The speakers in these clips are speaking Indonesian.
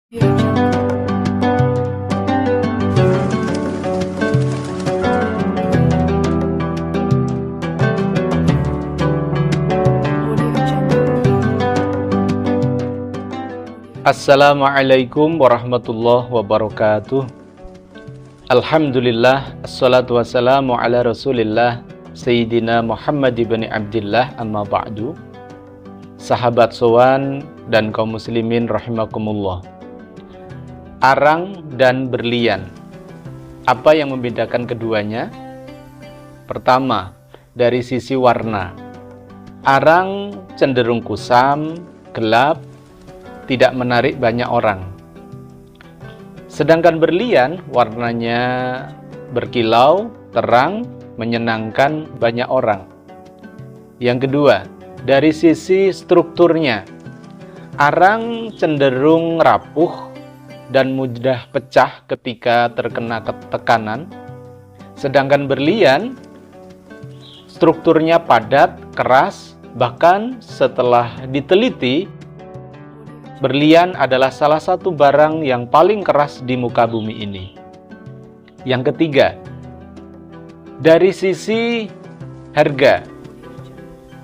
Assalamualaikum warahmatullahi wabarakatuh. Alhamdulillah, assalatu wassalamu ala rasulillah Sayyidina Muhammad ibn Abdillah, amma ba'du. Sahabat sowan dan kaum muslimin rahimakumullah. Arang dan berlian, apa yang membedakan keduanya? Pertama, dari sisi warna. Arang cenderung kusam, gelap, tidak menarik banyak orang. Sedangkan berlian warnanya berkilau, terang, menyenangkan banyak orang. Yang kedua, dari sisi strukturnya. Arang cenderung rapuh dan mudah pecah ketika terkena tekanan. Sedangkan berlian strukturnya padat, keras, bahkan setelah diteliti, berlian adalah salah satu barang yang paling keras di muka bumi ini. Yang ketiga, dari sisi harga.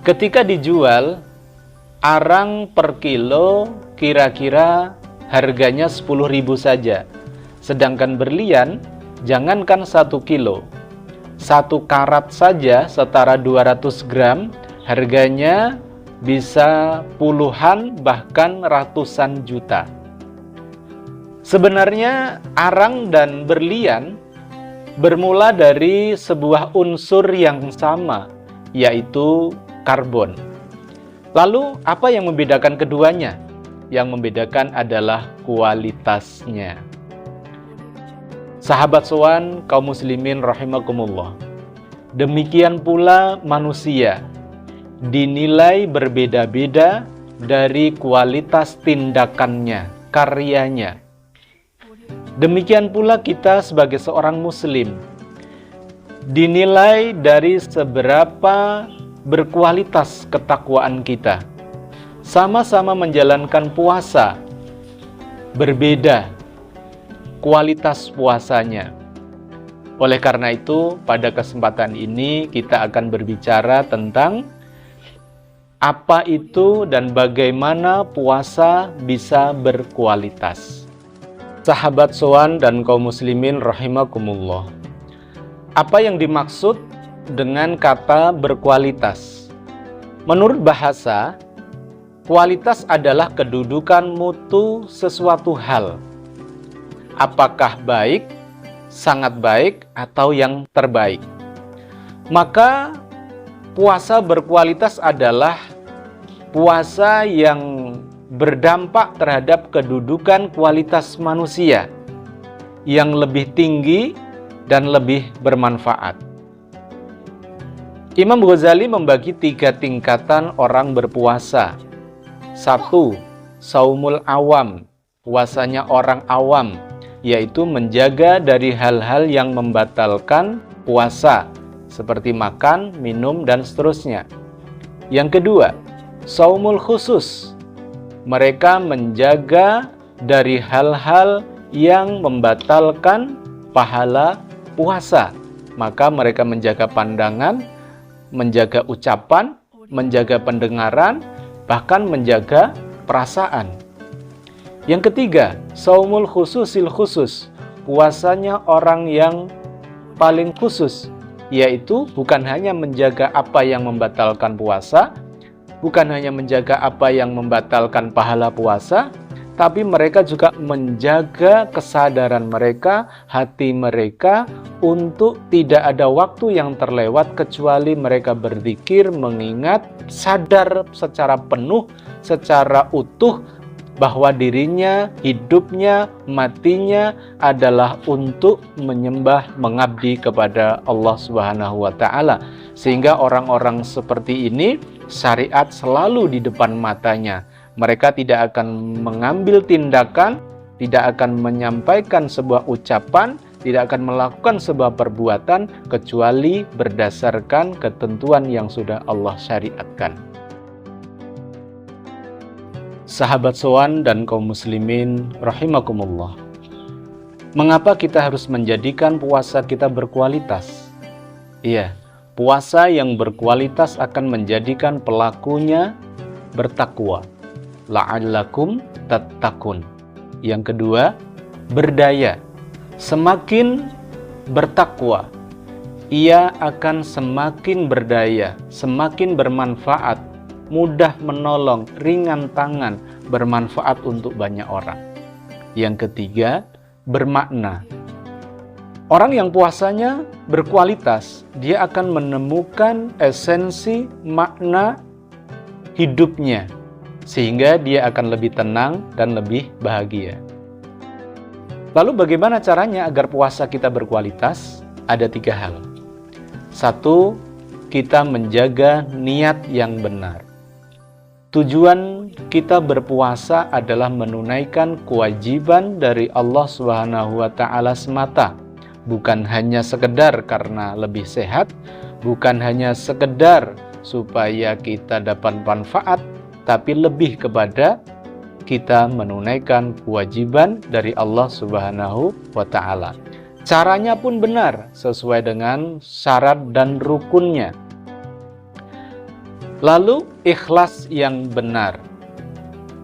Ketika dijual, arang per kilo kira-kira harganya 10.000 saja. Sedangkan berlian, jangankan 1 kilo, 1 karat saja setara 200 gram, harganya bisa puluhan bahkan ratusan juta. Sebenarnya arang dan berlian bermula dari sebuah unsur yang sama, yaitu karbon. Lalu apa yang membedakan keduanya? Yang membedakan adalah kualitasnya. Sahabat sowan kaum muslimin rahimakumullah. Demikian pula manusia dinilai berbeda-beda dari kualitas tindakannya, karyanya. Demikian pula kita sebagai seorang muslim dinilai dari seberapa berkualitas ketakwaan kita. Sama-sama menjalankan puasa, berbeda kualitas puasanya. Oleh karena itu, pada kesempatan ini kita akan berbicara tentang apa itu dan bagaimana puasa bisa berkualitas. Sahabat sowan dan kaum muslimin rahimakumullah. Apa yang dimaksud dengan kata berkualitas? Menurut bahasa, kualitas adalah kedudukan mutu sesuatu hal. Apakah baik, sangat baik, atau yang terbaik. Maka puasa berkualitas adalah puasa yang berdampak terhadap kedudukan kualitas manusia yang lebih tinggi dan lebih bermanfaat. Imam Ghazali membagi 3 tingkatan orang berpuasa. 1. Saumul awam, puasanya orang awam, yaitu menjaga dari hal-hal yang membatalkan puasa, seperti makan, minum, dan seterusnya. Yang kedua, saumul khusus. Mereka menjaga dari hal-hal yang membatalkan pahala puasa. Maka mereka menjaga pandangan, menjaga ucapan, menjaga pendengaran, bahkan menjaga perasaan. Yang ketiga, saumul khususil khusus. Puasanya orang yang paling khusus, yaitu bukan hanya menjaga apa yang membatalkan puasa, bukan hanya menjaga apa yang membatalkan pahala puasa, tapi mereka juga menjaga kesadaran mereka, hati mereka, untuk tidak ada waktu yang terlewat kecuali mereka berzikir, mengingat, sadar secara penuh, secara utuh, bahwa dirinya, hidupnya, matinya adalah untuk menyembah, mengabdi kepada Allah Subhanahu wa Ta'ala. Sehingga orang-orang seperti ini, syariat selalu di depan matanya. Mereka tidak akan mengambil tindakan, tidak akan menyampaikan sebuah ucapan, tidak akan melakukan sebuah perbuatan kecuali berdasarkan ketentuan yang sudah Allah syariatkan. Sahabat sowan dan kaum muslimin rahimakumullah. Mengapa kita harus menjadikan puasa kita berkualitas? Iya, puasa yang berkualitas akan menjadikan pelakunya bertakwa. La'allakum tattaqun. Yang kedua, berdaya. Semakin bertakwa, ia akan semakin berdaya, semakin bermanfaat, mudah menolong, ringan tangan, bermanfaat untuk banyak orang. Yang ketiga, bermakna. Orang yang puasanya berkualitas, dia akan menemukan esensi makna hidupnya, sehingga dia akan lebih tenang dan lebih bahagia. Lalu bagaimana caranya agar puasa kita berkualitas? Ada 3 hal. 1, kita menjaga niat yang benar. Tujuan kita berpuasa adalah menunaikan kewajiban dari Allah Subhanahu wa Ta'ala semata, bukan hanya sekedar karena lebih sehat, bukan hanya sekedar supaya kita dapat manfaat, tapi lebih kepada kita menunaikan kewajiban dari Allah Subhanahu wa Ta'ala. Caranya pun benar, sesuai dengan syarat dan rukunnya. Lalu ikhlas yang benar.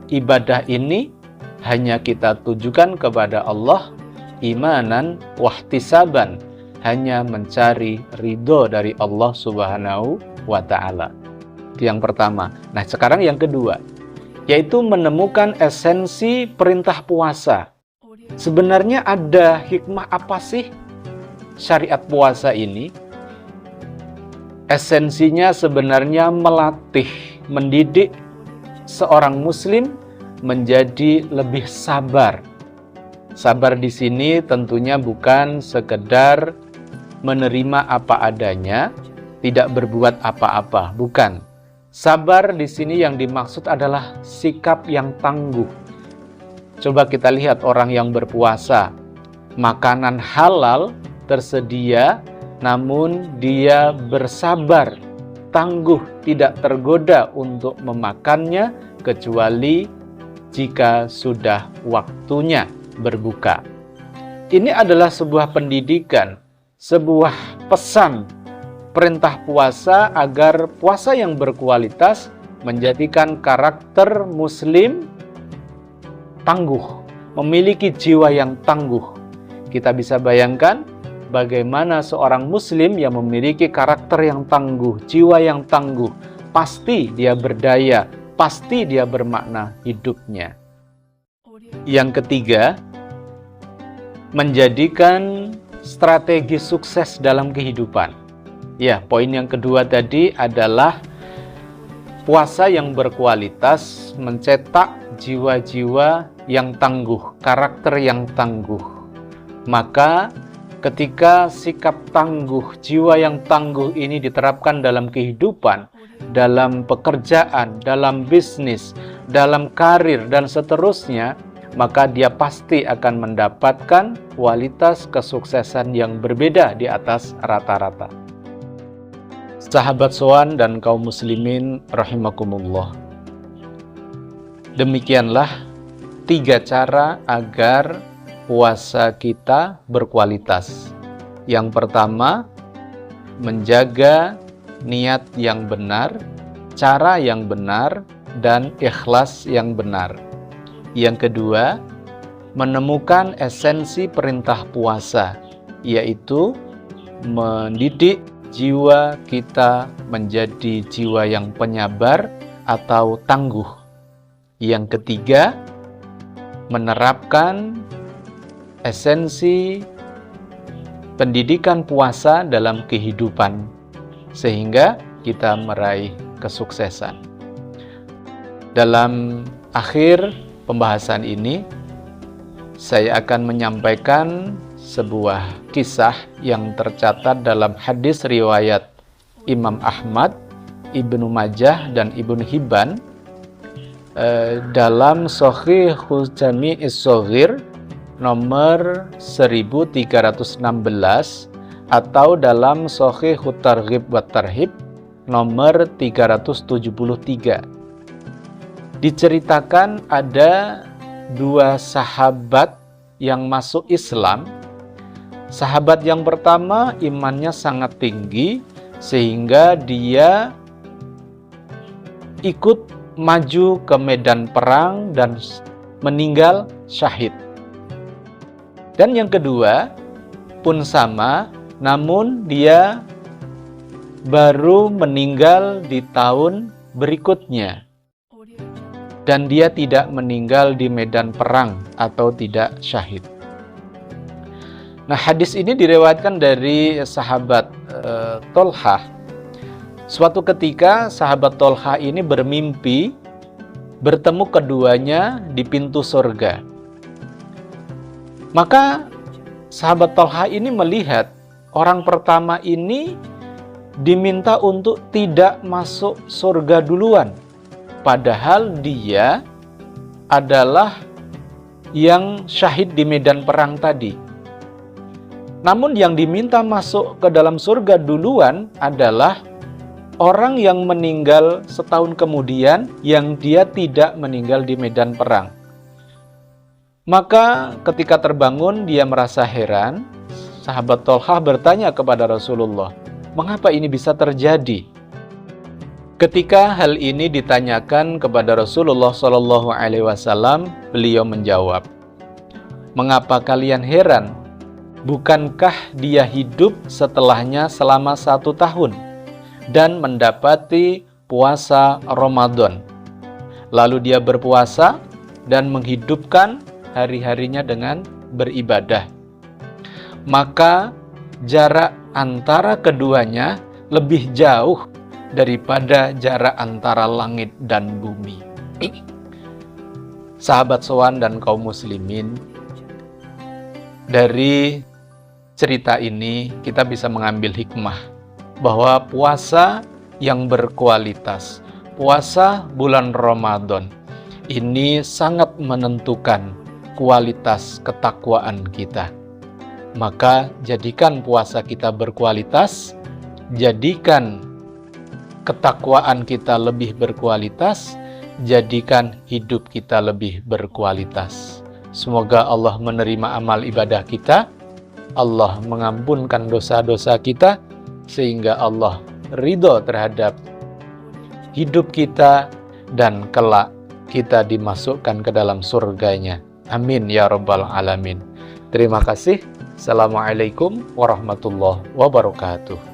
Ibadah ini hanya kita tujukan kepada Allah imanan wahtisaban, hanya mencari ridho dari Allah Subhanahu wa Ta'ala. Itu yang pertama. Nah, sekarang yang kedua, yaitu menemukan esensi perintah puasa. Sebenarnya ada hikmah apa sih syariat puasa ini? Esensinya sebenarnya melatih, mendidik seorang muslim menjadi lebih sabar. Sabar di sini tentunya bukan sekedar menerima apa adanya, tidak berbuat apa-apa, bukan. Sabar di sini yang dimaksud adalah sikap yang tangguh. Coba kita lihat orang yang berpuasa, makanan halal tersedia, namun dia bersabar, tangguh, tidak tergoda untuk memakannya, kecuali jika sudah waktunya berbuka. Ini adalah sebuah pendidikan, sebuah pesan perintah puasa agar puasa yang berkualitas menjadikan karakter muslim tangguh, memiliki jiwa yang tangguh. Kita bisa bayangkan bagaimana seorang muslim yang memiliki karakter yang tangguh, jiwa yang tangguh, pasti dia berdaya, pasti dia bermakna hidupnya. Yang ketiga, menjadikan strategi sukses dalam kehidupan. Ya, poin yang kedua tadi adalah puasa yang berkualitas mencetak jiwa-jiwa yang tangguh, karakter yang tangguh. Maka ketika sikap tangguh, jiwa yang tangguh ini diterapkan dalam kehidupan, dalam pekerjaan, dalam bisnis, dalam karir, dan seterusnya, maka dia pasti akan mendapatkan kualitas kesuksesan yang berbeda di atas rata-rata. Sahabat sowan dan kaum muslimin rahimakumullah. Demikianlah 3 cara agar puasa kita berkualitas. Yang pertama, menjaga niat yang benar, cara yang benar, dan ikhlas yang benar. Yang kedua, menemukan esensi perintah puasa, yaitu mendidik jiwa kita menjadi jiwa yang penyabar atau tangguh. Yang ketiga, menerapkan esensi pendidikan puasa dalam kehidupan sehingga kita meraih kesuksesan. Dalam akhir pembahasan ini, saya akan menyampaikan sebuah kisah yang tercatat dalam hadis riwayat Imam Ahmad, Ibnu Majah, dan Ibnu Hibban dalam Shahihul Jami'is Shaghir nomor 1316 atau dalam Shahihut Targhib wa Tarhib nomor 373. diceritakan ada dua sahabat yang masuk Islam. Sahabat yang pertama imannya sangat tinggi sehingga dia ikut maju ke medan perang dan meninggal syahid. Dan yang kedua pun sama, namun dia baru meninggal di tahun berikutnya. Dan dia tidak meninggal di medan perang atau tidak syahid. Nah, hadis ini diriwayatkan dari sahabat Tolhah. Suatu ketika sahabat Tolhah ini bermimpi bertemu keduanya di pintu surga. Maka sahabat Tolhah ini melihat orang pertama ini diminta untuk tidak masuk surga duluan. Padahal dia adalah yang syahid di medan perang tadi. Namun yang diminta masuk ke dalam surga duluan adalah orang yang meninggal setahun kemudian yang dia tidak meninggal di medan perang. Maka ketika terbangun dia merasa heran. Sahabat Tolhah bertanya kepada Rasulullah, mengapa ini bisa terjadi? Ketika hal ini ditanyakan kepada Rasulullah SAW, beliau menjawab, mengapa kalian heran? Bukankah dia hidup setelahnya selama 1 tahun dan mendapati puasa Ramadan? Lalu dia berpuasa dan menghidupkan hari-harinya dengan beribadah. Maka jarak antara keduanya lebih jauh daripada jarak antara langit dan bumi. Sahabat sowan dan kaum muslimin, dari cerita ini kita bisa mengambil hikmah bahwa puasa yang berkualitas, puasa bulan Ramadan ini sangat menentukan kualitas ketakwaan kita. Maka jadikan puasa kita berkualitas, jadikan ketakwaan kita lebih berkualitas, jadikan hidup kita lebih berkualitas. Semoga Allah menerima amal ibadah kita, Allah mengampunkan dosa-dosa kita, sehingga Allah ridho terhadap hidup kita, dan kelak kita dimasukkan ke dalam surganya. Amin ya rabbal alamin. Terima kasih. Assalamualaikum warahmatullahi wabarakatuh.